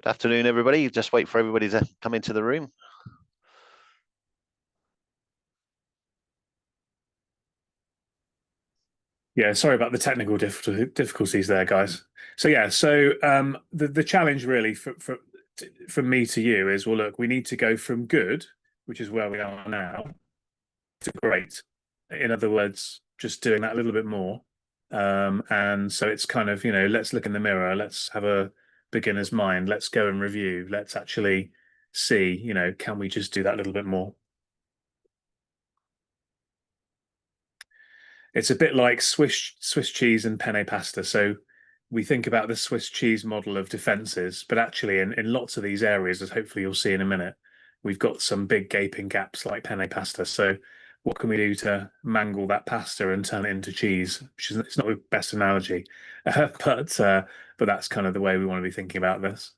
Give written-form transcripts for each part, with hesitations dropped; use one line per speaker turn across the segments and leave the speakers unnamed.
Good afternoon, everybody. Just wait for everybody to come into the room.
Yeah, sorry about the technical difficulties there, guys. The challenge really from me to you is, well, look, we need to go from good, which is where we are now, to great. In other words, just doing that a little bit more. And so it's kind of, let's look in the mirror, let's have a beginner's mind, let's go and review, let's actually see, can we just do that a little bit more? It's a bit like Swiss cheese and penne pasta. So we think about the Swiss cheese model of defenses, but actually in lots of these areas, as hopefully you'll see in a minute, we've got some big gaping gaps like penne pasta. So what can we do to mangle that pasta and turn it into cheese? Which is it's not the best analogy, but that's kind of the way we want to be thinking about this.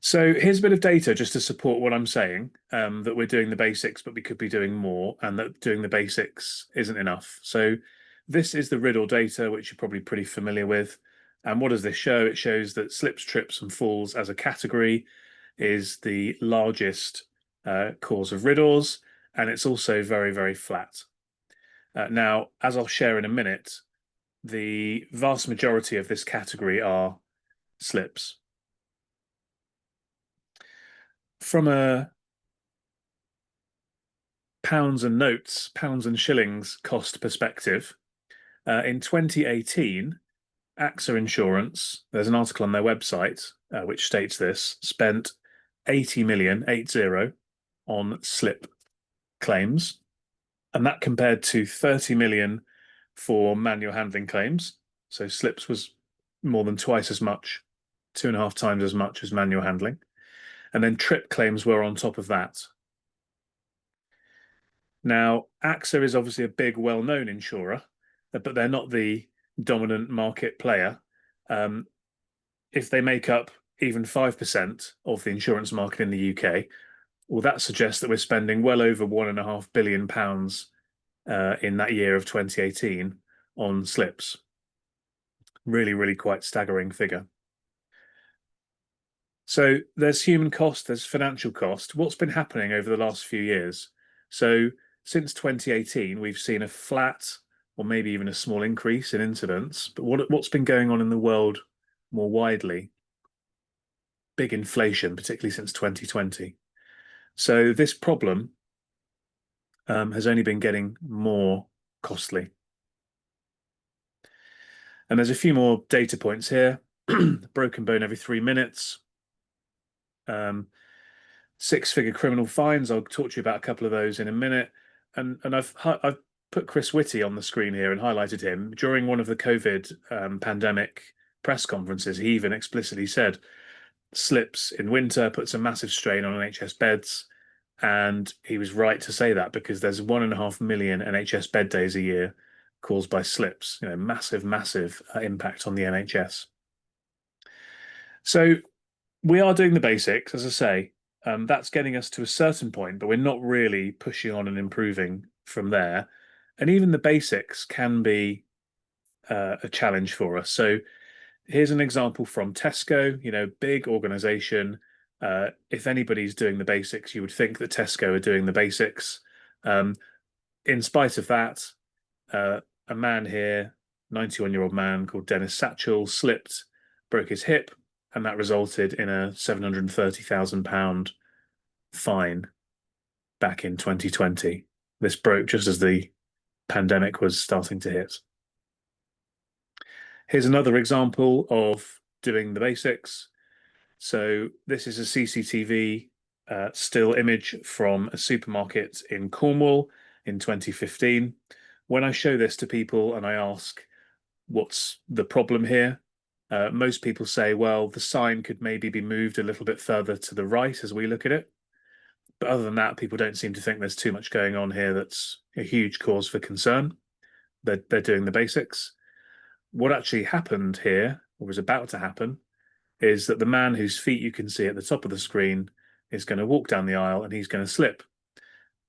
So here's a bit of data just to support what I'm saying, that we're doing the basics, but we could be doing more, and that doing the basics isn't enough. So this is the riddle data, which you're probably pretty familiar with. And what does this show? It shows that slips, trips, and falls as a category is the largest cause of riddles, and it's also very, very flat. Now, as I'll share in a minute, the vast majority of this category are slips. From a pounds and shillings cost perspective, in 2018, AXA Insurance, there's an article on their website which states this, spent 80 million, 80, on slip claims. And that compared to 30 million for manual handling claims. So slips was more than twice as much, 2.5 times as much as manual handling. And then trip claims were on top of that. Now, AXA is obviously a big, well-known insurer, but they're not the dominant market player. If they make up even 5% of the insurance market in the UK, well, that suggests that we're spending well over £1.5 billion in that year of 2018 on slips. Really, really quite staggering figure. So there's human cost, there's financial cost. What's been happening over the last few years? So since 2018, we've seen a flat or maybe even a small increase in incidents. But what's been going on in the world more widely? Big inflation, particularly since 2020. So this problem has only been getting more costly. And there's a few more data points here. Broken bone every 3 minutes. 6-figure criminal fines. I'll talk to you about a couple of those in a minute. And I've put Chris Whitty on the screen here and highlighted him. During one of the COVID pandemic press conferences, he even explicitly said slips in winter puts a massive strain on NHS beds. And he was right to say that because there's 1.5 million NHS bed days a year caused by slips. Massive, massive impact on the NHS. So we are doing the basics, as I say. That's getting us to a certain point, but we're not really pushing on and improving from there. And even the basics can be a challenge for us. So here's an example from Tesco, big organization. If anybody's doing the basics, you would think that Tesco are doing the basics. In spite of that, a man here, 91-year-old man called Dennis Satchell, slipped, broke his hip, and that resulted in a £730,000 fine back in 2020. This broke just as the pandemic was starting to hit. Here's another example of doing the basics. So this is a CCTV still image from a supermarket in Cornwall in 2015. When I show this to people and I ask, what's the problem here? Most people say, well, the sign could maybe be moved a little bit further to the right as we look at it. But other than that, people don't seem to think there's too much going on here that's a huge cause for concern. They're doing the basics. What actually happened here, or was about to happen, is that the man whose feet you can see at the top of the screen is going to walk down the aisle and he's going to slip.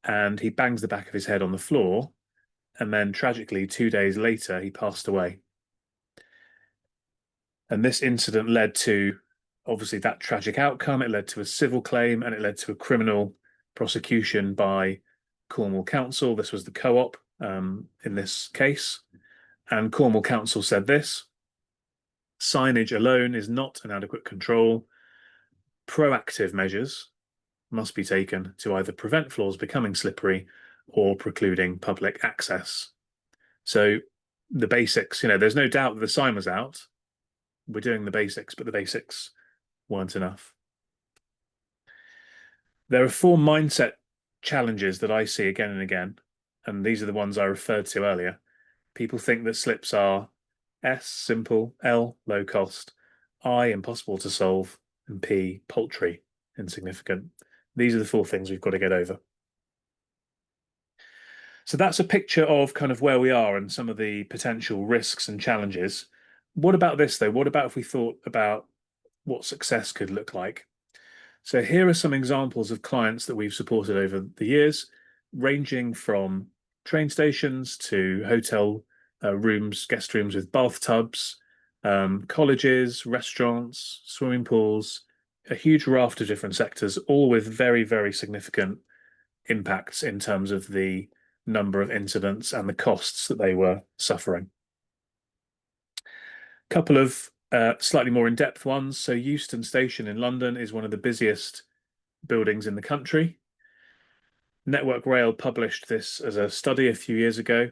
And he bangs the back of his head on the floor. And then tragically, 2 days later, he passed away. And this incident led to obviously that tragic outcome, it led to a civil claim and it led to a criminal prosecution by Cornwall Council. This was the Co-op in this case. And Cornwall Council said this: signage alone is not an adequate control. Proactive measures must be taken to either prevent floors becoming slippery or precluding public access. So the basics, there's no doubt that the sign was out. We're doing the basics, but the basics weren't enough. There are 4 mindset challenges that I see again and again, and these are the ones I referred to earlier. People think that slips are S, simple, L, low cost, I, impossible to solve, and P, paltry, insignificant. These are the 4 things we've got to get over. So that's a picture of kind of where we are and some of the potential risks and challenges. What about this, though? What about if we thought about what success could look like? So here are some examples of clients that we've supported over the years, ranging from train stations to hotel rooms, guest rooms with bathtubs, colleges, restaurants, swimming pools, a huge raft of different sectors, all with very, very significant impacts in terms of the number of incidents and the costs that they were suffering. A couple of slightly more in-depth ones. So Euston Station in London is one of the busiest buildings in the country. Network Rail published this as a study a few years ago.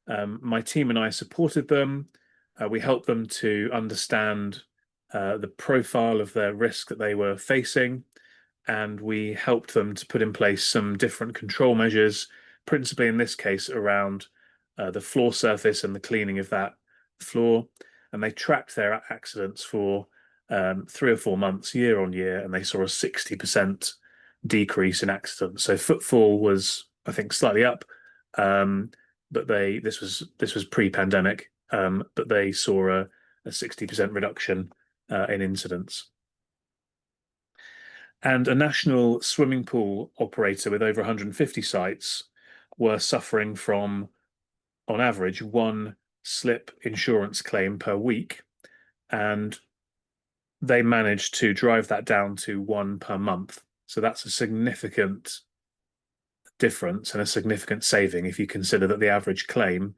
My team and I supported them. We helped them to understand the profile of their risk that they were facing, and we helped them to put in place some different control measures, principally in this case around the floor surface and the cleaning of that floor. And they tracked their accidents for 3 or 4 months, year on year, and they saw a 60% decrease in accidents. So footfall was, I think, slightly up, but this was pre-pandemic, but they saw a 60% reduction in incidents. And a national swimming pool operator with over 150 sites were suffering from, on average, 1 slip insurance claim per week, and they managed to drive that down to 1 per month. So that's a significant difference and a significant saving if you consider that the average claim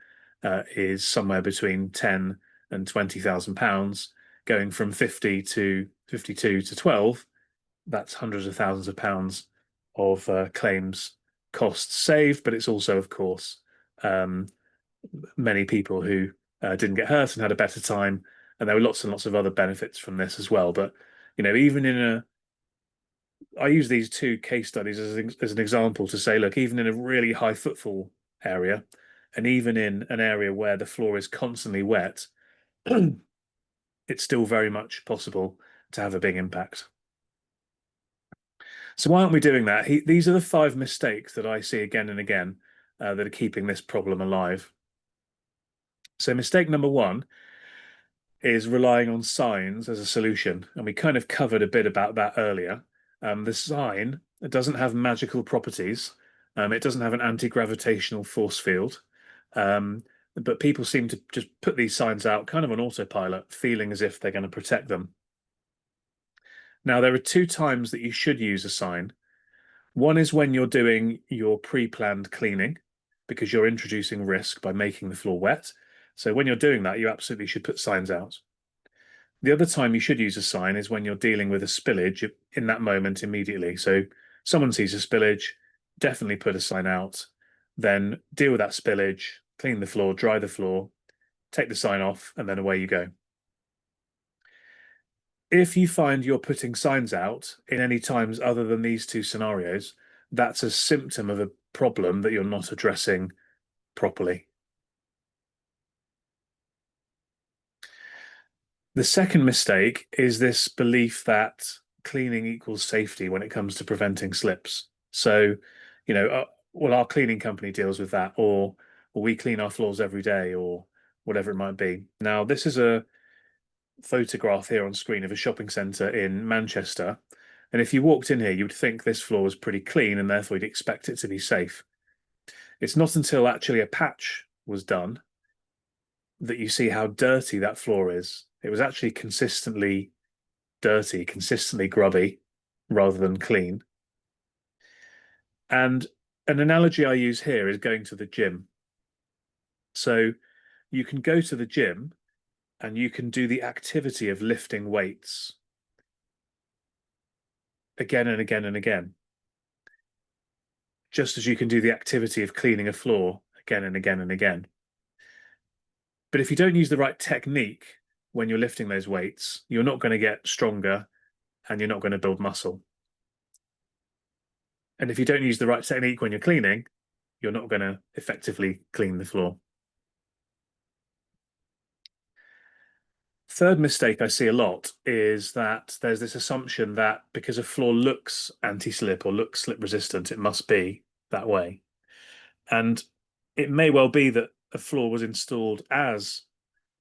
is somewhere between 10 and 20,000 pounds, going from 50 to 52 to 12. That's hundreds of thousands of pounds of claims costs saved, but it's also, of course, many people who didn't get hurt and had a better time, and there were lots and lots of other benefits from this as well. But even I use these 2 case studies as an example to say, look, even in a really high footfall area, and even in an area where the floor is constantly wet, it's still very much possible to have a big impact. So why aren't we doing that? These are the 5 mistakes that I see again and again that are keeping this problem alive. So mistake number 1 is relying on signs as a solution, and we kind of covered a bit about that earlier. The sign doesn't have magical properties. It doesn't have an anti-gravitational force field. But people seem to just put these signs out kind of on autopilot, feeling as if they're going to protect them. Now, there are 2 times that you should use a sign. One is when you're doing your pre-planned cleaning, because you're introducing risk by making the floor wet. So when you're doing that, you absolutely should put signs out. The other time you should use a sign is when you're dealing with a spillage in that moment immediately. So someone sees a spillage, definitely put a sign out, then deal with that spillage, clean the floor, dry the floor, take the sign off, and then away you go. If you find you're putting signs out in any times other than these 2 scenarios, that's a symptom of a problem that you're not addressing properly. The second mistake is this belief that cleaning equals safety when it comes to preventing slips. So, well, our cleaning company deals with that, or we clean our floors every day, or whatever it might be. Now, this is a photograph here on screen of a shopping centre in Manchester. And if you walked in here, you would think this floor was pretty clean and therefore you'd expect it to be safe. It's not until actually a patch was done that you see how dirty that floor is. It was actually consistently dirty, consistently grubby rather than clean. And an analogy I use here is going to the gym. So you can go to the gym and you can do the activity of lifting weights again and again and again, just as you can do the activity of cleaning a floor again and again and again. But if you don't use the right technique when you're lifting those weights, you're not going to get stronger and you're not going to build muscle. And if you don't use the right technique when you're cleaning, you're not going to effectively clean the floor. Third mistake I see a lot is that there's this assumption that because a floor looks anti-slip or looks slip resistant, it must be that way. And it may well be that a floor was installed as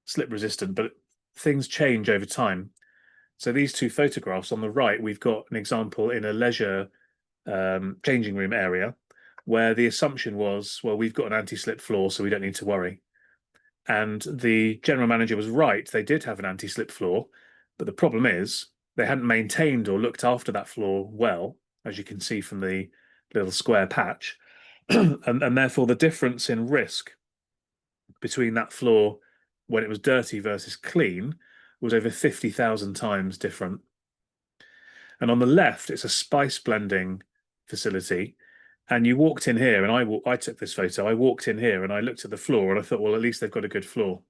slip resistant, but things change over time. So these two photographs on the right, we've got an example in a leisure changing room area where the assumption was, well, we've got an anti-slip floor, so we don't need to worry. And the general manager was right. They did have an anti-slip floor, but the problem is they hadn't maintained or looked after that floor well, as you can see from the little square patch. And therefore the difference in risk between that floor when it was dirty versus clean was over 50,000 times different. And on the left, it's a spice blending facility. And you walked in here, and I took this photo. I walked in here and I looked at the floor and I thought, well, at least they've got a good floor.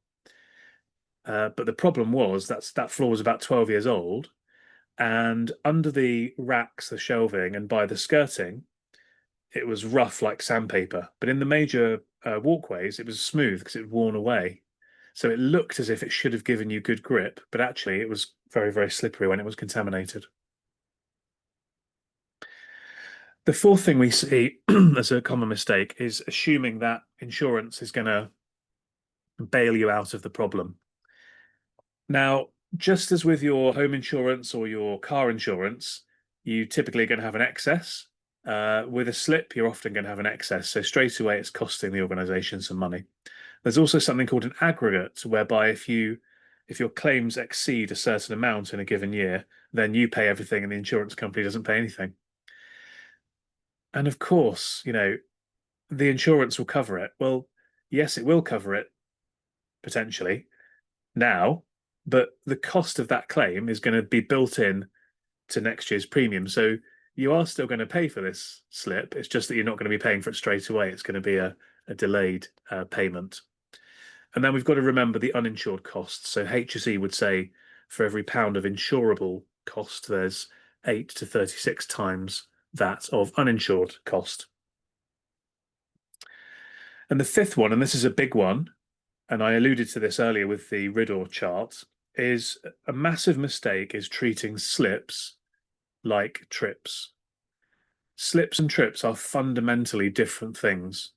But the problem was that floor was about 12 years old. And under the racks, the shelving, and by the skirting, it was rough like sandpaper. But in the major walkways, it was smooth because it had worn away. So it looked as if it should have given you good grip, but actually it was very, very slippery when it was contaminated. The fourth thing we see as a common mistake is assuming that insurance is going to bail you out of the problem. Now, just as with your home insurance or your car insurance, you typically are going to have an excess. With a slip, you're often going to have an excess. So straight away, it's costing the organization some money. There's also something called an aggregate, whereby if your claims exceed a certain amount in a given year, then you pay everything and the insurance company doesn't pay anything. And of course, the insurance will cover it. Well, yes, it will cover it potentially now, but the cost of that claim is going to be built in to next year's premium. So you are still going to pay for this slip. It's just that you're not going to be paying for it straight away. It's going to be a delayed payment. And then we've got to remember the uninsured costs. So HSE would say for every pound of insurable cost, there's 8 to 36 times that of uninsured cost. And the fifth one, and this is a big one, and I alluded to this earlier with the Ridor chart, is a massive mistake is treating slips like trips. Slips and trips are fundamentally different things.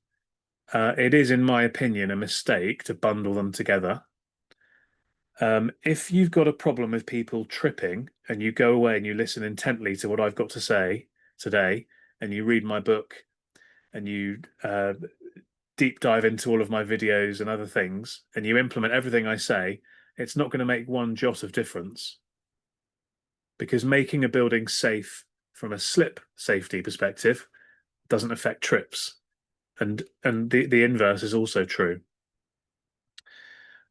It is, in my opinion, a mistake to bundle them together. If you've got a problem with people tripping and you go away and you listen intently to what I've got to say today, and you read my book and you deep dive into all of my videos and other things, and you implement everything I say, it's not going to make one jot of difference. Because making a building safe from a slip safety perspective doesn't affect trips. And the inverse is also true.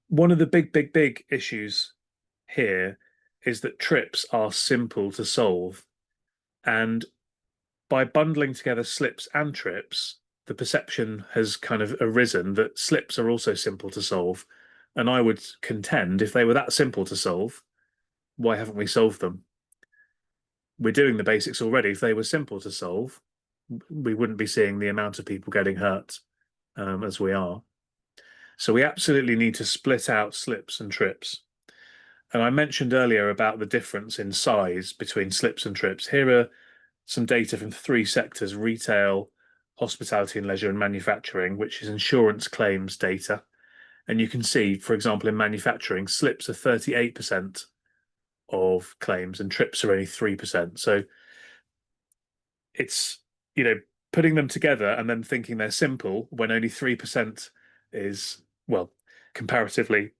One of the big issues here is that trips are simple to solve. And by bundling together slips and trips, the perception has kind of arisen that slips are also simple to solve. And I would contend if they were that simple to solve, why haven't we solved them? We're doing the basics already. If they were simple to solve, we wouldn't be seeing the amount of people getting hurt as we are. So we absolutely need to split out slips and trips. And I mentioned earlier about the difference in size between slips and trips. Here are some data from 3 sectors: retail, hospitality and leisure, and manufacturing, which is insurance claims data. And you can see, for example, in manufacturing, slips are 38% of claims and trips are only 3%. So it's, putting them together and then thinking they're simple when only 3% is, well, comparatively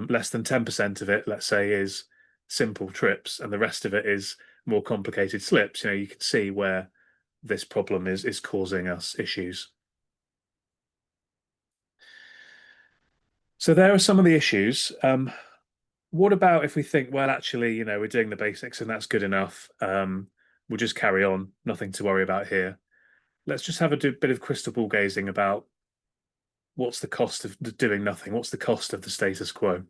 less than 10% of it, let's say, is simple trips and the rest of it is more complicated slips, you can see where this problem is causing us issues. So there are some of the issues. What about if we think, well, actually, we're doing the basics and that's good enough. We'll just carry on, nothing to worry about here. Let's just have a bit of crystal ball gazing about what's the cost of doing nothing? What's the cost of the status quo?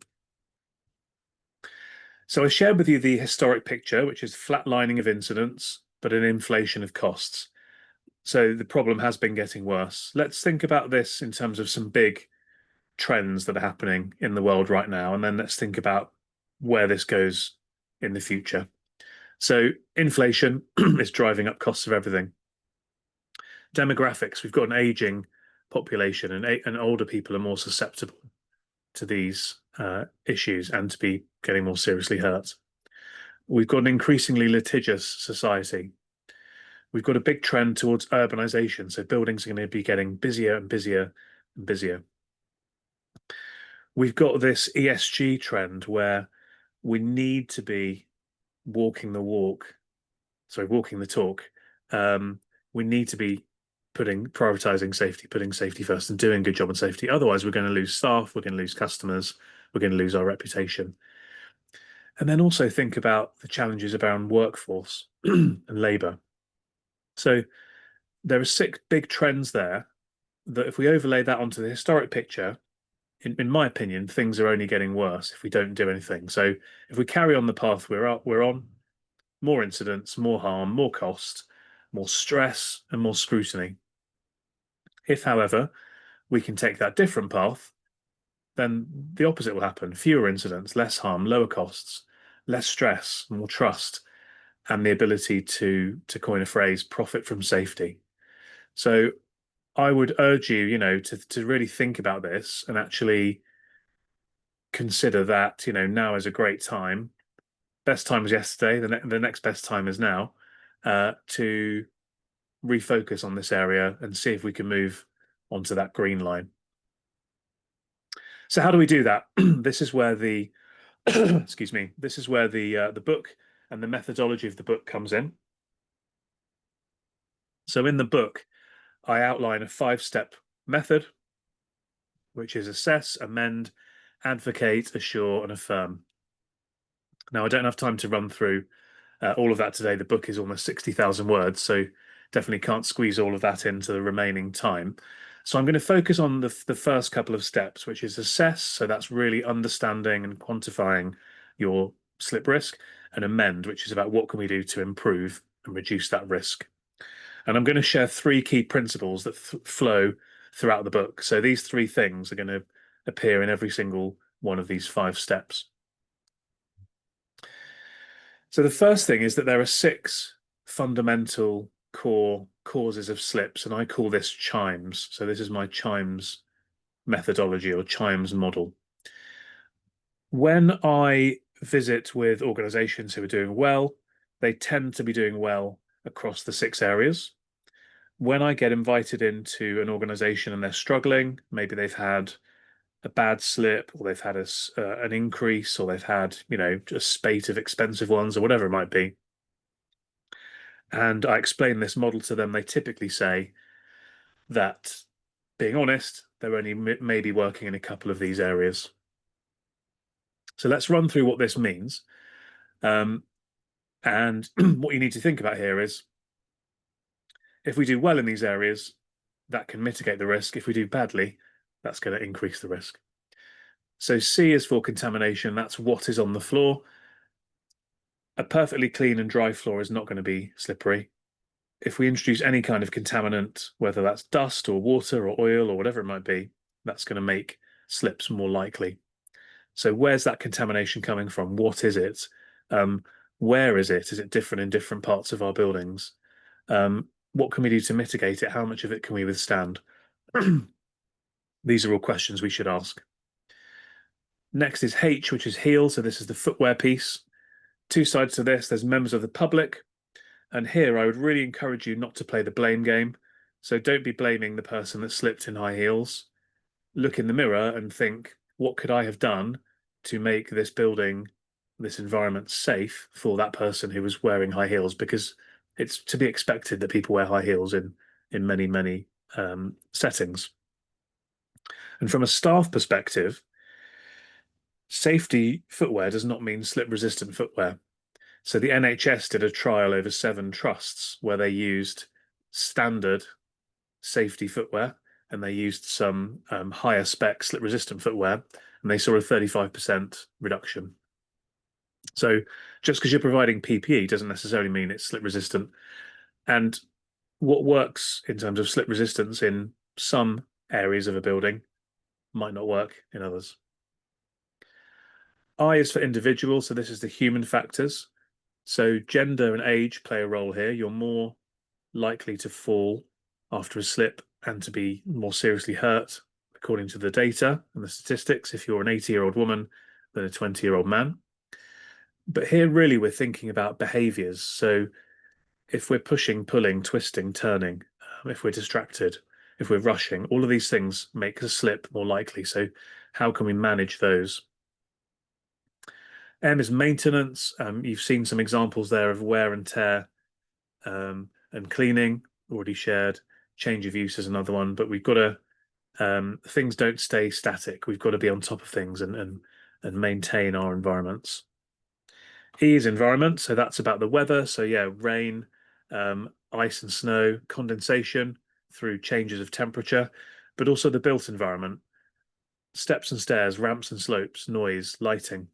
So I shared with you the historic picture, which is flatlining of incidents, but an inflation of costs. So the problem has been getting worse. Let's think about this in terms of some big trends that are happening in the world right now, and then let's think about where this goes in the future. So inflation is driving up costs of everything. Demographics, we've got an aging population, and older people are more susceptible to these issues and to be getting more seriously hurt. We've got an increasingly litigious society. We've got a big trend towards urbanization, so buildings are going to be getting busier and busier and busier. We've got this ESG trend where we need to be walking the walk, sorry, walking the talk. We need to be prioritizing safety, putting safety first, and doing a good job on safety. Otherwise, we're going to lose staff, we're going to lose customers, we're going to lose our reputation. And then also think about the challenges around workforce and labour. So there are 6 big trends there that if we overlay that onto the historic picture, in my opinion, things are only getting worse if we don't do anything. So if we carry on the path we're on, more incidents, more harm, more cost, more stress, and more scrutiny. If, however, we can take that different path, then the opposite will happen. Fewer incidents, less harm, lower costs, less stress, more trust, and the ability to coin a phrase, profit from safety. So I would urge you, to really think about this and actually consider that, now is a great time. Best time was yesterday. The next best time is now, to refocus on this area and see if we can move onto that green line. So how do we do that? This is where the excuse me. This is where the book and the methodology of the book comes in. So in the book, I outline a 5-step method, which is assess, amend, advocate, assure, and affirm. Now, I don't have time to run through all of that today. The book is almost 60,000 words, so definitely can't squeeze all of that into the remaining time. So I'm going to focus on the first couple of steps, which is assess. So that's really understanding and quantifying your slip risk, and amend, which is about what can we do to improve and reduce that risk. And I'm going to share 3 key principles that flow throughout the book. So these 3 things are going to appear in every single one of these 5 steps. So the first thing is that there are 6 fundamental core causes of slips, and I call this chimes. So this is my chimes methodology or chimes model. When I visit with organizations who are doing well, they tend to be doing well across the 6 areas. When I get invited into an organization and they're struggling, maybe they've had a bad slip, or they've had an increase, or they've had, a spate of expensive ones, or whatever it might be, and I explain this model to them, they typically say that, being honest, they're only maybe working in a couple of these areas. So let's run through what this means. And what you need to think about here is, if we do well in these areas, that can mitigate the risk. If we do badly, that's going to increase the risk. So C is for contamination. That's what is on the floor. A perfectly clean and dry floor is not going to be slippery. If we introduce any kind of contaminant, whether that's dust or water or oil or whatever it might be, that's going to make slips more likely. So where's that contamination coming from? What is it? Where is it? Is it different in different parts of our buildings? What can we do to mitigate it? How much of it can we withstand? These are all questions we should ask. Next is H, which is heel. So this is the footwear piece. 2 sides to this. There's members of the public. And here I would really encourage you not to play the blame game. So don't be blaming the person that slipped in high heels. Look in the mirror and think, what could I have done to make this building this environment safe for that person who was wearing high heels, because it's to be expected that people wear high heels in many settings. And from a staff perspective, safety footwear does not mean slip-resistant footwear. So the NHS did a trial over 7 trusts where they used standard safety footwear and they used some higher spec slip-resistant footwear, and they saw a 35% reduction. So just because you're providing PPE doesn't necessarily mean it's slip-resistant. And what works in terms of slip resistance in some areas of a building might not work in others. I is for individual, so this is the human factors. So gender and age play a role here. You're more likely to fall after a slip and to be more seriously hurt, according to the data and the statistics, if you're an 80-year-old woman than a 20-year-old man. But here, really, we're thinking about behaviors. So if we're pushing, pulling, twisting, turning, if we're distracted, if we're rushing, all of these things make a slip more likely. So how can we manage those? M is maintenance. You've seen some examples there of wear and tear, and cleaning, already shared. Change of use is another one, but we've got to, things don't stay static. We've got to be on top of things and maintain our environments. E is environment, so that's about the weather. So yeah, rain, ice and snow, condensation through changes of temperature, but also the built environment, steps and stairs, ramps and slopes, noise, lighting,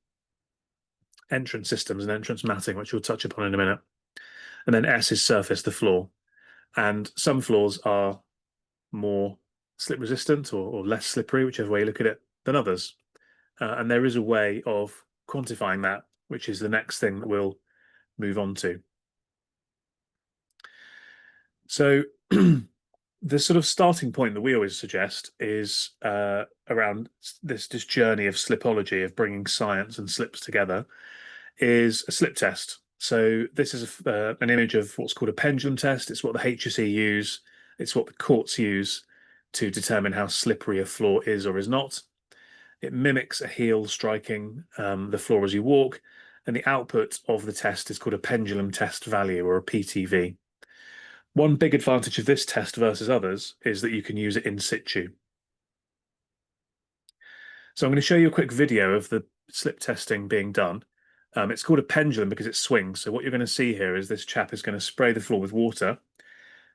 entrance systems and entrance matting, which we'll touch upon in a minute. And then S is surface, the floor. And some floors are more slip resistant or less slippery, whichever way you look at it, than others. And there is a way of quantifying that, which is the next thing that we'll move on to. So the sort of starting point that we always suggest is around this journey of slipology, of bringing science and slips together, is a slip test. So this is an image of what's called a pendulum test. It's what the HSE use. It's what the courts use to determine how slippery a floor is or is not. It mimics a heel striking the floor as you walk, and the output of the test is called a pendulum test value, or a PTV. One big advantage of this test versus others is that you can use it in situ. So I'm going to show you a quick video of the slip testing being done. It's called a pendulum because it swings. So what you're going to see here is this chap is going to spray the floor with water.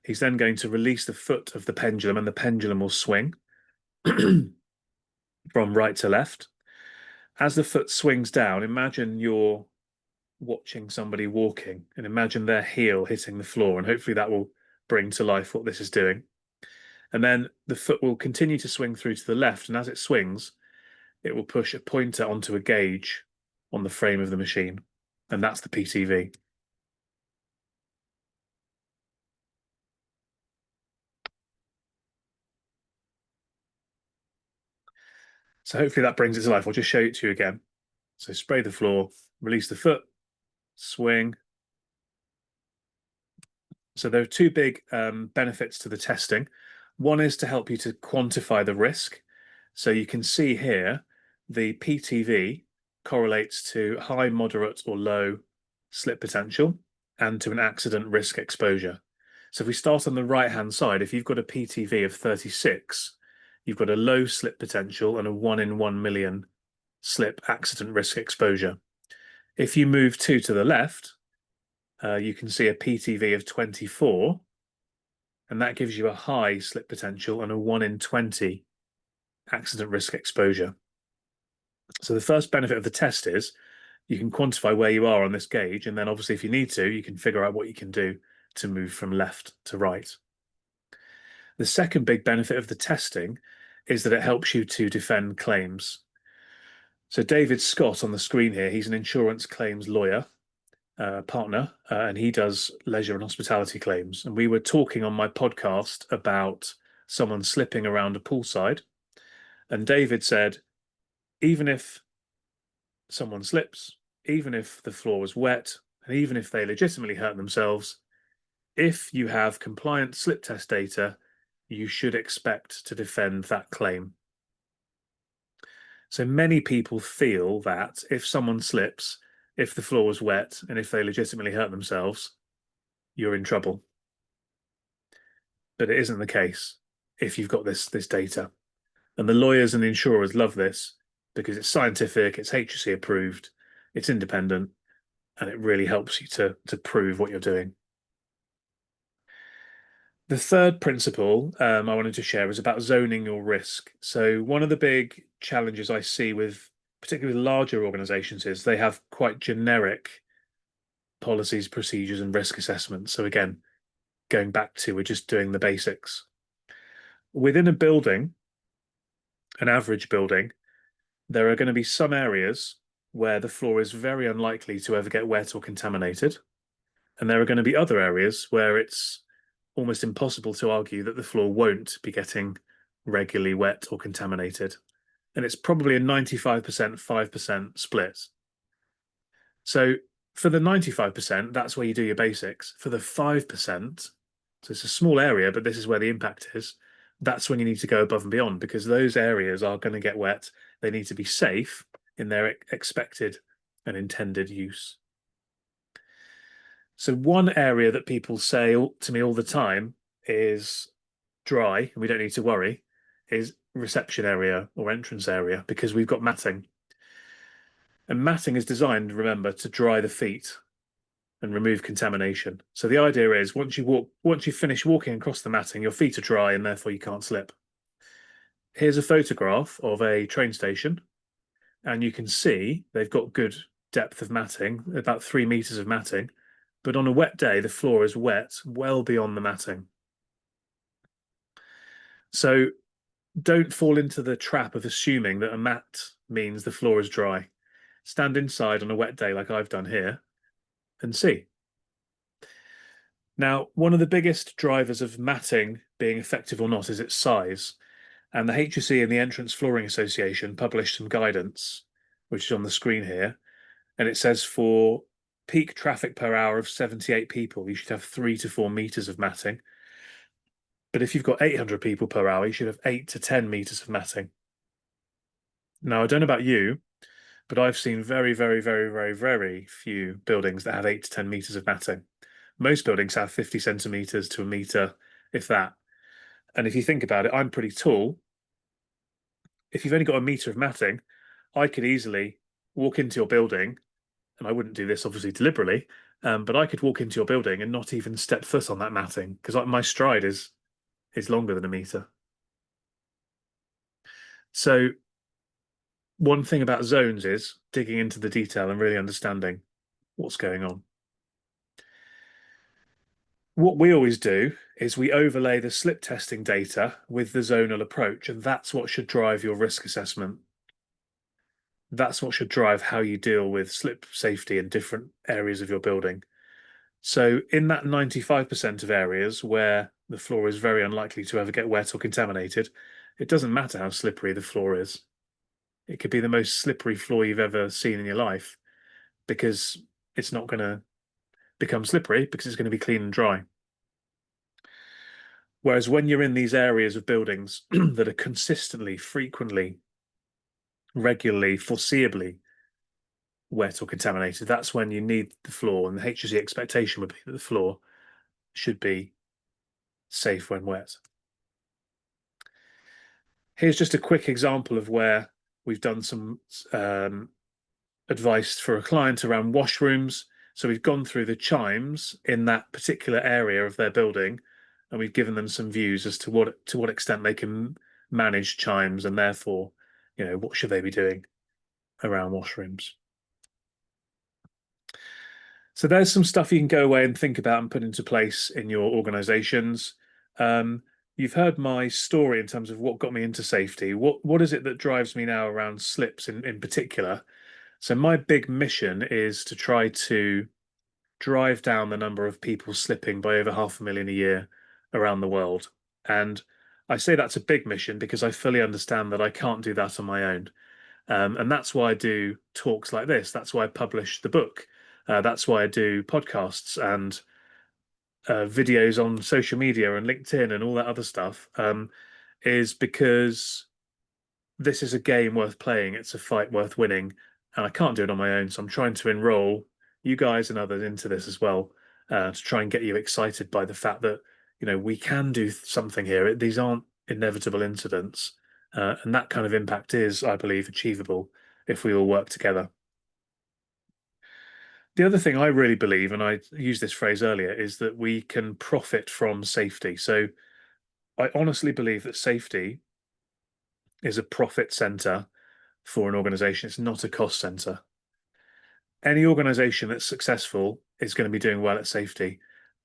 He's then going to release the foot of the pendulum, and the pendulum will swing from right to left. As the foot swings down, imagine you're watching somebody walking and imagine their heel hitting the floor, and hopefully that will bring to life what this is doing. And then the foot will continue to swing through to the left, and as it swings, it will push a pointer onto a gauge on the frame of the machine, and that's the PTV. So hopefully that brings it to life. I'll just show it to you again. So spray the floor, release the foot, swing. So there are two big benefits to the testing. One is to help you to quantify the risk. So you can see here the PTV correlates to high, moderate, or low slip potential and to an accident risk exposure. So if we start on the right-hand side, if you've got a PTV of 36, you've got a low slip potential and a 1 in 1 million slip accident risk exposure. If you move 2 to the left, you can see a PTV of 24, and that gives you a high slip potential and a 1 in 20 accident risk exposure. So the first benefit of the test is you can quantify where you are on this gauge, and then obviously if you need to, you can figure out what you can do to move from left to right. The second big benefit of the testing is that it helps you to defend claims. So David Scott on the screen here, he's an insurance claims lawyer, partner, and he does leisure and hospitality claims. And we were talking on my podcast about someone slipping around a poolside, and David said, even if someone slips, even if the floor was wet, and even if they legitimately hurt themselves, if you have compliant slip test data, you should expect to defend that claim. So many people feel that if someone slips, if the floor was wet and if they legitimately hurt themselves, you're in trouble. But it isn't the case if you've got this data. And the lawyers and the insurers love this because it's scientific, it's HSE approved, it's independent, and it really helps you to prove what you're doing. The third principle I wanted to share is about zoning your risk. So one of the big challenges I see with particularly larger organizations is they have quite generic policies, procedures, and risk assessments. So again, going back to we're just doing the basics. Within a building, an average building, there are going to be some areas where the floor is very unlikely to ever get wet or contaminated. And there are going to be other areas where it's almost impossible to argue that the floor won't be getting regularly wet or contaminated. And it's probably a 95%, 5% split. So for the 95%, that's where you do your basics. For the 5%, so it's a small area, but this is where the impact is. That's when you need to go above and beyond because those areas are going to get wet. They need to be safe in their expected and intended use. So one area that people say to me all the time is dry, and we don't need to worry, is reception area or entrance area because we've got matting. And matting is designed, remember, to dry the feet and remove contamination. So the idea is once you finish walking across the matting, your feet are dry and therefore you can't slip. Here's a photograph of a train station, and you can see they've got good depth of matting, about 3 meters of matting. But on a wet day, the floor is wet well beyond the matting. So don't fall into the trap of assuming that a mat means the floor is dry. Stand inside on a wet day like I've done here and see. Now, one of the biggest drivers of matting being effective or not is its size. And the HSE and the Entrance Flooring Association published some guidance, which is on the screen here. And it says for peak traffic per hour of 78 people, you should have 3 to 4 meters of matting. But if you've got 800 people per hour, you should have 8 to 10 meters of matting. Now, I don't know about you, but I've seen very, very, very, very, very few buildings that have 8 to 10 meters of matting. Most buildings have 50 centimeters to a meter, if that. And if you think about it, I'm pretty tall. If you've only got a meter of matting, I could easily walk into your building, and I wouldn't do this obviously deliberately, but I could walk into your building and not even step foot on that matting because my stride is longer than a meter. So one thing about zones is digging into the detail and really understanding what's going on. What we always do is we overlay the slip testing data with the zonal approach, and that's what should drive your risk assessment. That's what should drive how you deal with slip safety in different areas of your building. So in that 95% of areas where the floor is very unlikely to ever get wet or contaminated, it doesn't matter how slippery the floor is. It could be the most slippery floor you've ever seen in your life because it's not going to become slippery because it's going to be clean and dry. Whereas when you're in these areas of buildings that are consistently, frequently, regularly, foreseeably wet or contaminated, that's when you need the floor. And the HSE expectation would be that the floor should be safe when wet. Here's just a quick example of where we've done some advice for a client around washrooms. So we've gone through the chimes in that particular area of their building, and we've given them some views as to what extent they can manage chimes, and therefore, what should they be doing around washrooms. So there's some stuff you can go away and think about and put into place in your organizations. You've heard my story in terms of what got me into safety. What is it that drives me now around slips in particular? So my big mission is to try to drive down the number of people slipping by over 500,000 a year around the world. And I say that's a big mission because I fully understand that I can't do that on my own. And that's why I do talks like this. That's why I publish the book. That's why I do podcasts and videos on social media and LinkedIn and all that other stuff, is because this is a game worth playing. It's a fight worth winning. and I can't do it on my own. So I'm trying to enroll you guys and others into this as well, to try and get you excited by the fact that we can do something here. These aren't inevitable incidents, and that kind of impact is, I believe, achievable if we all work together. The other thing I really believe, and I used this phrase earlier, is that we can profit from safety. So I honestly believe that safety is a profit center for an organization. It's not a cost center. Any organization that's successful is going to be doing well at safety.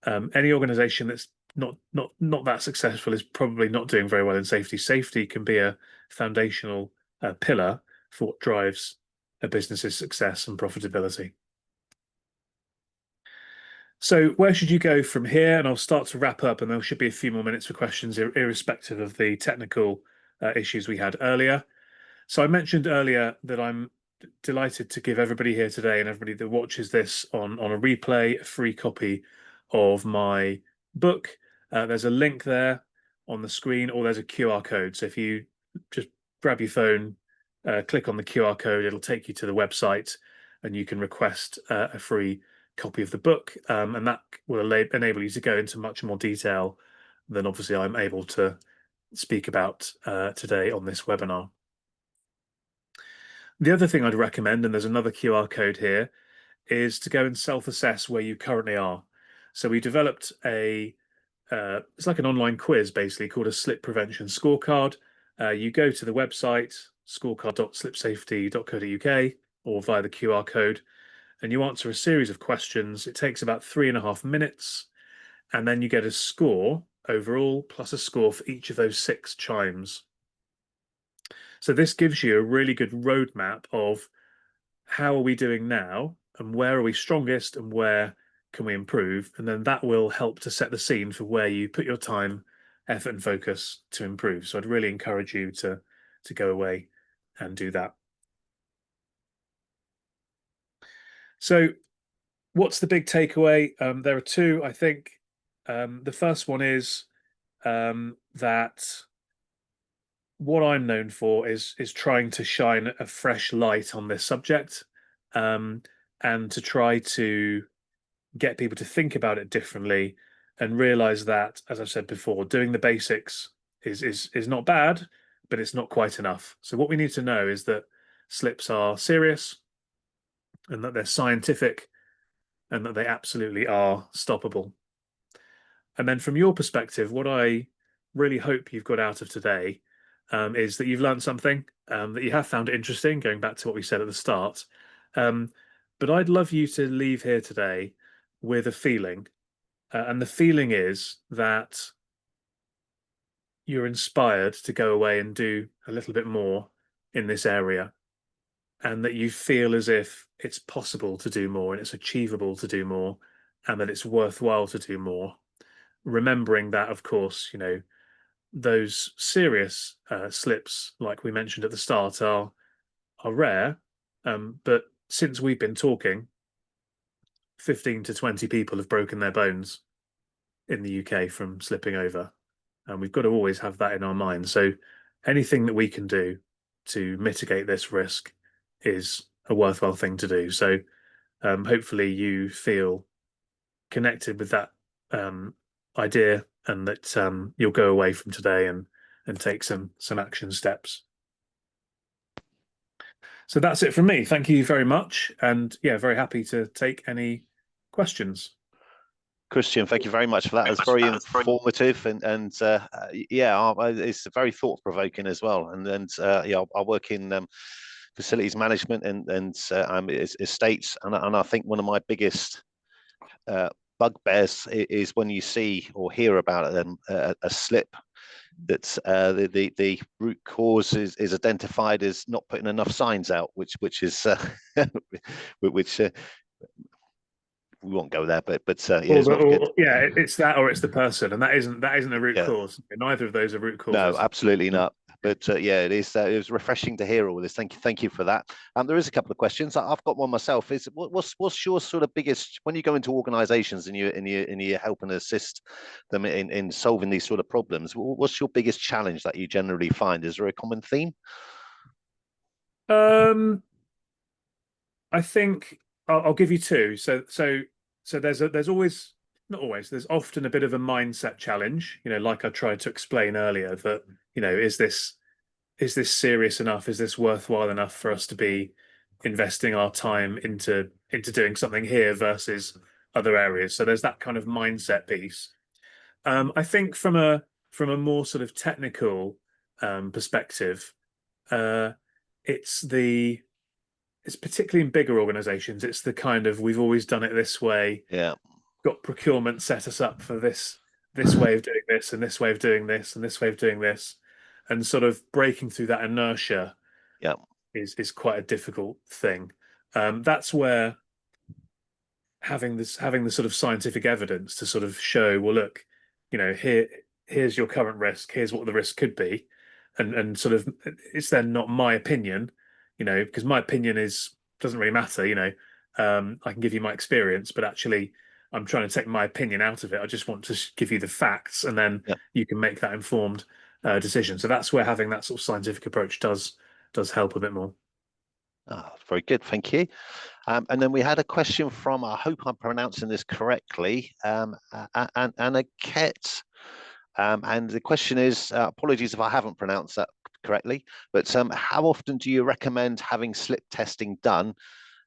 Any organization that's not that successful is probably not doing very well in safety. Safety can be a foundational pillar for what drives a business's success and profitability. So where should you go from here? And I'll start to wrap up, and there should be a few more minutes for questions, irrespective of the technical issues we had earlier. So I mentioned earlier that I'm delighted to give everybody here today and everybody that watches this on a replay a free copy of my book. There's a link there on the screen, or there's a QR code. So if you just grab your phone, click on the QR code, it'll take you to the website, and you can request a free copy of the book, and that will enable you to go into much more detail than obviously I'm able to speak about today on this webinar. The other thing I'd recommend, and there's another QR code here, is to go and self-assess where you currently are. So we developed it's like an online quiz basically called a slip prevention scorecard. You go to the website scorecard.slipsafety.co.uk or via the QR code, and you answer a series of questions. It takes about 3.5 minutes, and then you get a score overall plus a score for each of those 6 chimes. So this gives you a really good roadmap of how are we doing now and where are we strongest and where can we improve? And then that will help to set the scene for where you put your time, effort, and focus to improve. So I'd really encourage you to go away and do that. So what's the big takeaway? There are 2, I think. The first one is that what I'm known for is trying to shine a fresh light on this subject, and to try to get people to think about it differently and realize that, as I've said before, doing the basics is not bad, but it's not quite enough. So what we need to know is that slips are serious and that they're scientific and that they absolutely are stoppable. And then from your perspective, what I really hope you've got out of today, is that you've learned something, that you have found it interesting, going back to what we said at the start. But I'd love you to leave here today with a feeling. And the feeling is that you're inspired to go away and do a little bit more in this area, and that you feel as if it's possible to do more and it's achievable to do more, and that it's worthwhile to do more. Remembering that, of course, those serious slips, like we mentioned at the start, are rare. But since we've been talking, 15 to 20 people have broken their bones in the UK from slipping over. And we've got to always have that in our mind. So anything that we can do to mitigate this risk is a worthwhile thing to do. So hopefully you feel connected with that idea, and that you'll go away from today and take some action steps. So that's it from me. Thank you very much, and yeah, very happy to take any questions.
Christian, thank you very much for that. It's very informative, and yeah, it's very thought provoking as well. And yeah, I work in facilities management and estates, and I think one of my biggest bugbears is when you see or hear about a slip that's the root cause is identified as not putting enough signs out, which is which we won't go there, but yeah, it's not good.
Yeah, it's that or it's the person, and that isn't a root
Yeah.
cause. Neither of those are root causes.
No, absolutely not. But yeah, it is. It was refreshing to hear all this. Thank you for that. There is a couple of questions. I've got one myself. Is what's your sort of biggest when you go into organisations and you help and assist them in solving these sort of problems? What's your biggest challenge that you generally find? Is there a common theme?
I think I'll give you two. So there's always, not always, there's often a bit of a mindset challenge. Like I tried to explain earlier, that is this serious enough? Is this worthwhile enough for us to be investing our time into doing something here versus other areas? So there's that kind of mindset piece. I think from a more sort of technical perspective, uh, it's the it's particularly in bigger organizations, it's the kind of we've always done it this way,
Yeah,
got procurement set us up for this way of doing this and this way of doing this and this way of doing this, and sort of breaking through that inertia
yeah,
is quite a difficult thing. That's where having the sort of scientific evidence to sort of show, well, look, here's your current risk, here's what the risk could be, and sort of it's then not my opinion, because my opinion is doesn't really matter, I can give you my experience, but actually I'm trying to take my opinion out of it. I just want to give you the facts, and then
yeah.
you can make that informed decision. So that's where having that sort of scientific approach does help a bit more.
Ah, very good, thank you. And then we had a question from, I hope I'm pronouncing this correctly, Anna Ket. And the question is, apologies if I haven't pronounced that correctly, but how often do you recommend having slip testing done?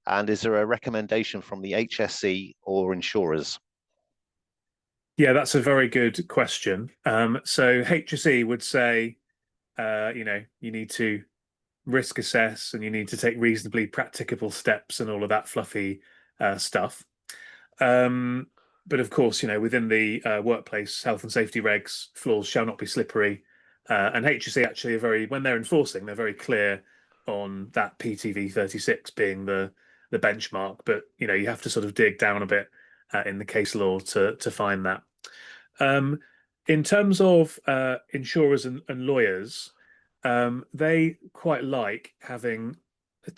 And is there a recommendation from the HSE or insurers?
Yeah, that's a very good question. So HSE would say, you need to risk assess and you need to take reasonably practicable steps and all of that fluffy stuff. Um, but of course, within the workplace health and safety regs, floors shall not be slippery. And HSE actually when they're enforcing, they're very clear on that PTV 36 being the benchmark. But you have to sort of dig down a bit in the case law to find that. Um, in terms of insurers and lawyers, they quite like having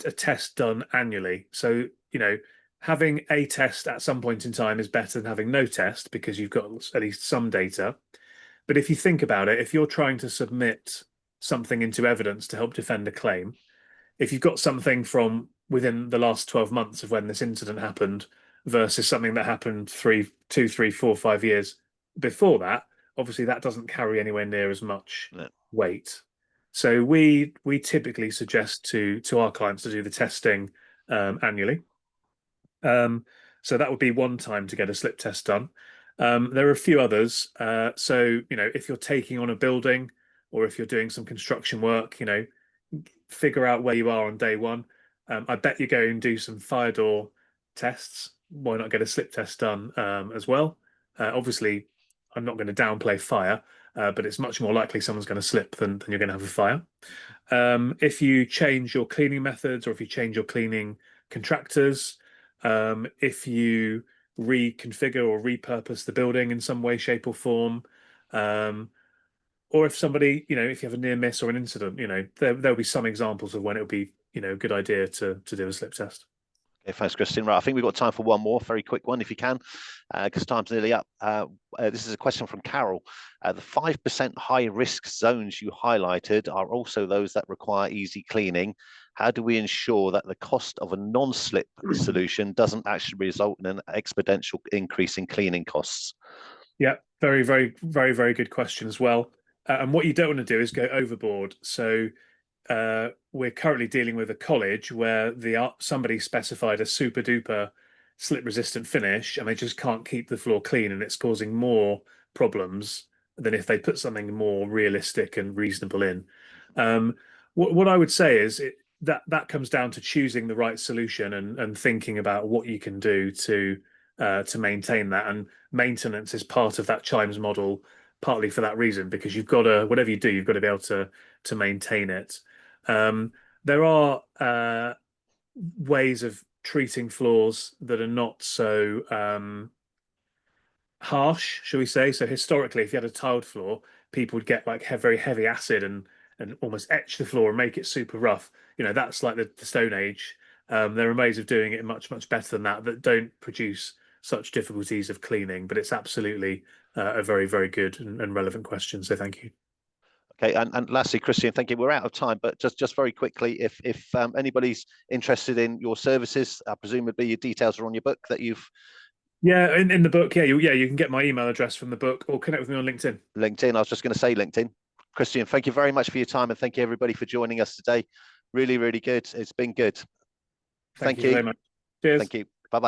a test done annually. So, having a test at some point in time is better than having no test because you've got at least some data. But if you think about it, if you're trying to submit something into evidence to help defend a claim, if you've got something from within the last 12 months of when this incident happened versus something that happened 3, 2, 3, 4, 5 years before that, obviously that doesn't carry anywhere near as much
No.
weight. So we typically suggest to our clients to do the testing annually. So that would be one time to get a slip test done. There are a few others. So if you're taking on a building or if you're doing some construction work, figure out where you are on day one. I bet you go and do some fire door tests. Why not get a slip test done as well? Obviously, I'm not going to downplay fire, but it's much more likely someone's going to slip than you're going to have a fire. If you change your cleaning methods or if you change your cleaning contractors, if you reconfigure or repurpose the building in some way, shape, or form, or if somebody, if you have a near miss or an incident, there'll be some examples of when it would be, a good idea to do a slip test.
Okay, thanks, Christine. Right, I think we've got time for one more, very quick one, if you can, because time's nearly up. This is a question from Carol. The 5% high risk zones you highlighted are also those that require easy cleaning. How do we ensure that the cost of a non-slip solution doesn't actually result in an exponential increase in cleaning costs?
Yeah, very, very, very, very good question as well. And what you don't want to do is go overboard. So we're currently dealing with a college where somebody specified a super duper slip resistant finish and they just can't keep the floor clean, and it's causing more problems than if they put something more realistic and reasonable in. What I would say is that comes down to choosing the right solution and thinking about what you can do to maintain that. And maintenance is part of that Chimes model, partly for that reason, because you've got to, whatever you do, you've got to be able to maintain it. There are ways of treating floors that are not so harsh, shall we say? So historically, if you had a tiled floor, people would get like very heavy acid and almost etch the floor and make it super rough. That's like the Stone Age. There are ways of doing it much better than that don't produce such difficulties of cleaning. But it's absolutely a very good and relevant question. So thank you.
Okay, and lastly, Christian, thank you. We're out of time, but just very quickly, if anybody's interested in your services, presumably your details are on your book that you've.
Yeah, in the book, you can get my email address from the book or connect with me on LinkedIn.
LinkedIn. I was just going to say LinkedIn. Christian, thank you very much for your time, and thank you everybody for joining us today. Really, really good. It's been good.
Thank you very much. Cheers.
Thank you.